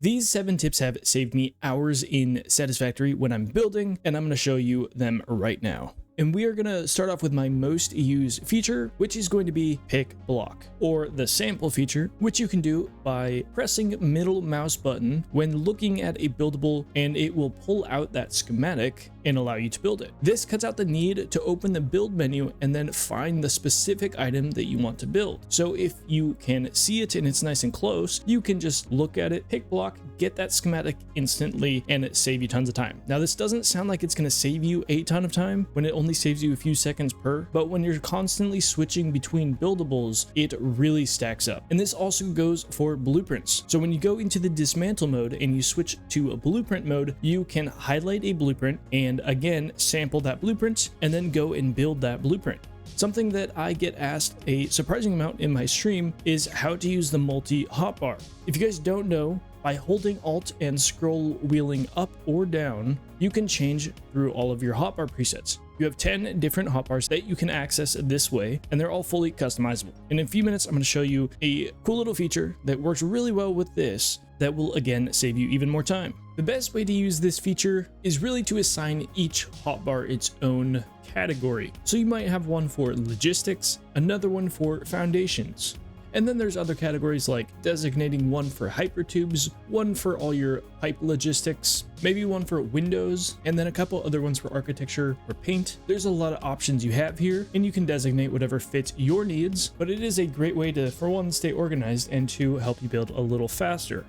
These 7 tips have saved me hours in Satisfactory when I'm building, and I'm going to show you them right now. And we are going to start off with my most used feature, which is going to be pick block, or the sample feature, which you can do by pressing middle mouse button when looking at a buildable, and it will pull out that schematic and allow you to build it. This cuts out the need to open the build menu and then find the specific item that you want to build. So if you can see it and it's nice and close, you can just look at it, pick block, get that schematic instantly, and it save you tons of time. Now, this doesn't sound like it's going to save you a ton of time when it only saves you a few seconds per, but when you're constantly switching between buildables, it really stacks up. And this also goes for blueprints. So when you go into the dismantle mode and you switch to a blueprint mode, you can highlight a blueprint and again sample that blueprint and then go and build that blueprint. Something that I get asked a surprising amount in my stream is how to use the MultiHotbar. If you guys don't know, by holding Alt and scroll wheeling up or down, you can change through all of your hotbar presets. You have 10 different hotbars that you can access this way, and they're all fully customizable. In a few minutes, I'm going to show you a cool little feature that works really well with this that will again save you even more time. The best way to use this feature is really to assign each hotbar its own category. So you might have one for logistics, another one for foundations, and then there's other categories like designating one for hypertubes, one for all your pipe logistics, maybe one for windows, and then a couple other ones for architecture or paint. There's a lot of options you have here, and you can designate whatever fits your needs, but it is a great way to, for one, stay organized, and two, help you build a little faster.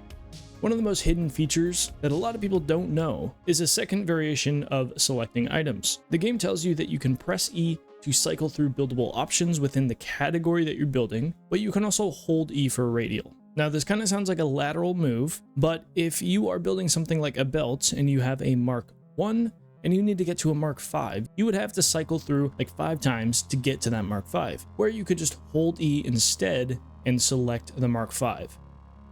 One of the most hidden features that a lot of people don't know is a second variation of selecting items. The game tells you that you can press E to cycle through buildable options within the category that you're building, but you can also hold E for radial. Now, this kind of sounds like a lateral move, but if you are building something like a belt and you have a Mark 1 and you need to get to a Mark 5, you would have to cycle through like 5 times to get to that Mark 5, where you could just hold E instead and select the Mark 5.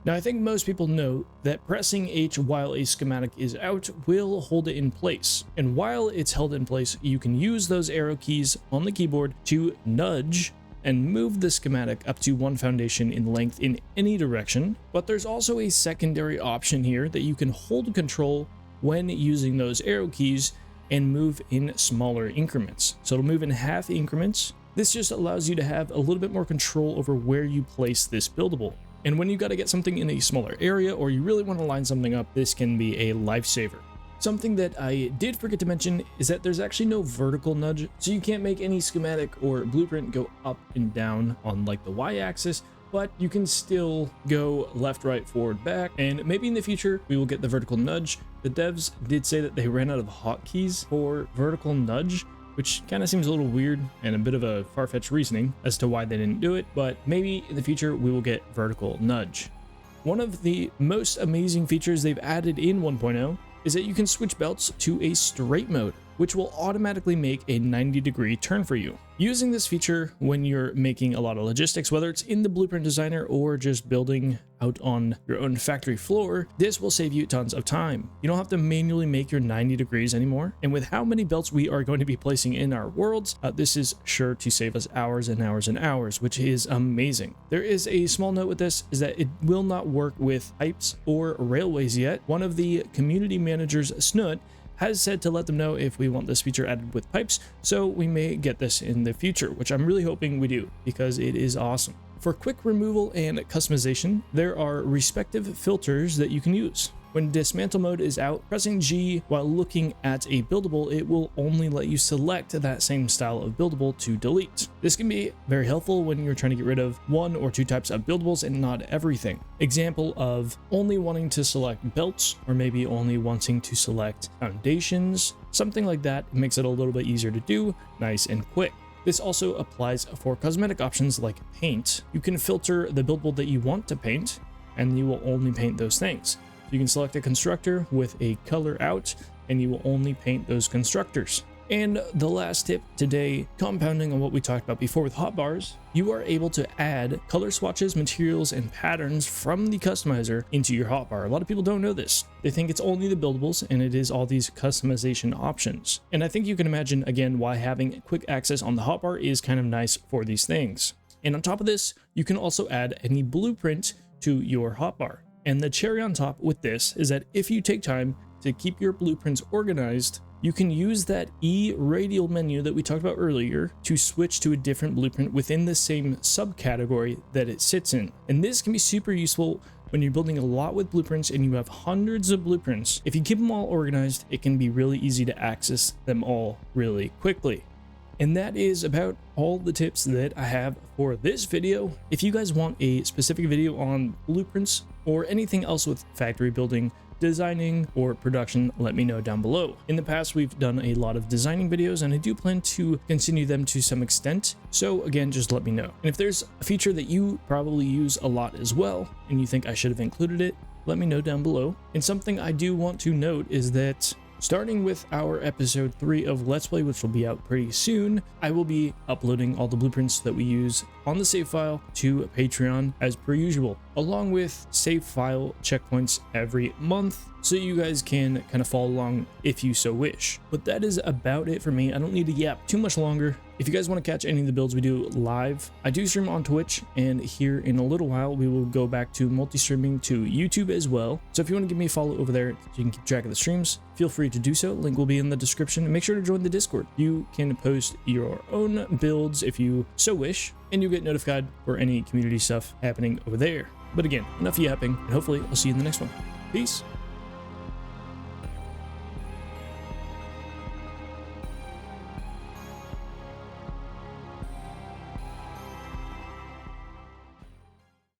Now, I think most people know that pressing H while a schematic is out will hold it in place. And while it's held in place, you can use those arrow keys on the keyboard to nudge and move the schematic up to 1 foundation in length in any direction. But there's also a secondary option here that you can hold control when using those arrow keys and move in smaller increments. So it'll move in half increments. This just allows you to have a little bit more control over where you place this buildable. And when you got to get something in a smaller area or you really want to line something up, this can be a lifesaver. Something that I did forget to mention is that there's actually no vertical nudge, so you can't make any schematic or blueprint go up and down on like the y-axis, but you can still go left, right, forward, back, and maybe in the future we will get the vertical nudge. The devs did say that they ran out of hotkeys for vertical nudge, which kind of seems a little weird and a bit of a far-fetched reasoning as to why they didn't do it, but maybe in the future we will get vertical nudge. One of the most amazing features they've added in 1.0 is that you can switch belts to a straight mode, which will automatically make a 90-degree turn for you. Using this feature when you're making a lot of logistics, whether it's in the Blueprint Designer or just building out on your own factory floor, this will save you tons of time. You don't have to manually make your 90 degrees anymore. And with how many belts we are going to be placing in our worlds, this is sure to save us hours and hours and hours, which is amazing. There is a small note with this, is that it will not work with pipes or railways yet. One of the community managers, Snoot, has said to let them know if we want this feature added with pipes, so we may get this in the future, which I'm really hoping we do because it is awesome. For quick removal and customization, there are respective filters that you can use. When dismantle mode is out, pressing G while looking at a buildable, it will only let you select that same style of buildable to delete. This can be very helpful when you're trying to get rid of 1 or 2 types of buildables and not everything. Example of only wanting to select belts, or maybe only wanting to select foundations, something like that makes it a little bit easier to do, nice and quick. This also applies for cosmetic options like paint. You can filter the buildable that you want to paint, and you will only paint those things. You can select a constructor with a color out, and you will only paint those constructors. And the last tip today, compounding on what we talked about before with hotbars, you are able to add color swatches, materials, and patterns from the customizer into your hotbar. A lot of people don't know this. They think it's only the buildables, and it is all these customization options. And I think you can imagine, again, why having quick access on the hotbar is kind of nice for these things. And on top of this, you can also add any blueprint to your hotbar. And the cherry on top with this is that if you take time to keep your blueprints organized, you can use that E radial menu that we talked about earlier to switch to a different blueprint within the same subcategory that it sits in. And this can be super useful when you're building a lot with blueprints and you have hundreds of blueprints. If you keep them all organized, it can be really easy to access them all really quickly. And that is about all the tips that I have for this video. If you guys want a specific video on blueprints or anything else with factory building, designing, or production, let me know down below. In the past, we've done a lot of designing videos and I do plan to continue them to some extent. So again, just let me know. And if there's a feature that you probably use a lot as well and you think I should have included it, let me know down below. And something I do want to note is that starting with our episode 3 of Let's Play, which will be out pretty soon, I will be uploading all the blueprints that we use on the save file to Patreon as per usual, along with save file checkpoints every month, so you guys can kind of follow along if you so wish. But that is about it for me. I don't need to yap too much longer. If you guys want to catch any of the builds we do live, I do stream on Twitch, and here in a little while we will go back to multi-streaming to YouTube as well. So if you want to give me a follow over there so you can keep track of the streams, feel free to do so. Link will be in the description. And make sure to join the Discord. You can post your own builds if you so wish, and you'll get notified for any community stuff happening over there. But again, enough yapping, and hopefully I'll see you in the next one. Peace.